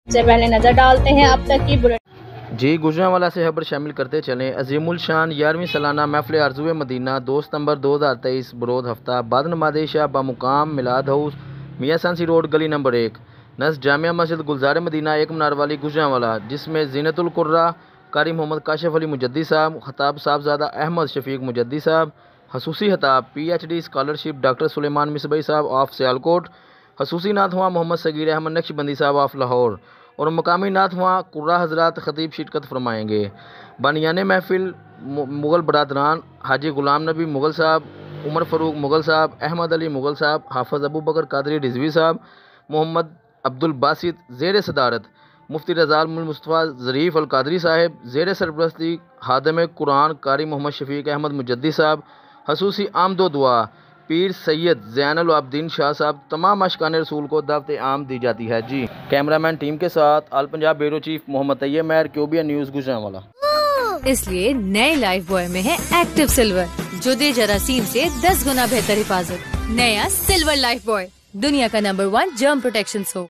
से पहले नजर डालते हैं अब तक की बुलेटिन। जी गुजरांवाला से खबर शामिल करते चलें। अजीमुल शान 11वीं सालाना महफिल आरज़ुए मदीना 2 सितंबर 2023 बरोज़ हफ्ता बाद नमाज़ इशा बमुकाम मिलाद हाउस मियाँ सांसी रोड गली नंबर 1 नज़ जामिया मस्जिद गुलजार मदीना एक मीनार वाली गुजरांवाला, जिसमें ज़ीनतुल कुर्रा कारी मोहम्मद काशिफ अली मुजद्दी साहब, खताब साहबजादा अहमद शफीक मुजद्दी साहब, खसूसी खताब PhD स्कॉलरशिप डॉक्टर सुलेमान मिसबई साहब ऑफ सियालकोट, खसूसी नाथवा मोहम्मद सगीर अहमद नक्शबंदी साहब ऑफ लाहौर और मकामी नाथवा कुर्रा हजरात खतीब शिरकत फरमाएंगे। बानियाने महफिल मुग़ल बरादरान हाजी गुलाम नबी मुग़ल साहब, उमर फ़ारूक मुग़ल साहब, अहमद अली मुग़ल साहब, हाफ़िज़ अबू बकर कादरी रिजवी साहब, मोहम्मद अब्दुल बासित ज़ेर सदारत, मुफ्ती रज़ा मुस्तफ़ा ज़रीफ़ अल कादरी साहब, ज़ेर सरपरस्ती हादम कुरान कारी मोहम्मद शफीक अहमद मुजद्दी साहब, खसूसी आमदो दुआ पीर सैयद ज़ैनुल आबदीन शाह साहब, तमाम आशिकान रसूल को दावत आम दी जाती है। जी कैमरामैन टीम के साथ आल पंजाब ब्यूरो चीफ मोहम्मद तैयब महर, क्यूबिया न्यूज़ गुजरांवाला। इसलिए नए लाइफ बॉय में है एक्टिव सिल्वर, जो दे जरासीम से 10 गुना बेहतर हिफाजत। नया सिल्वर लाइफ बॉय, दुनिया का नंबर 1 जर्म प्रोटेक्शन सोप।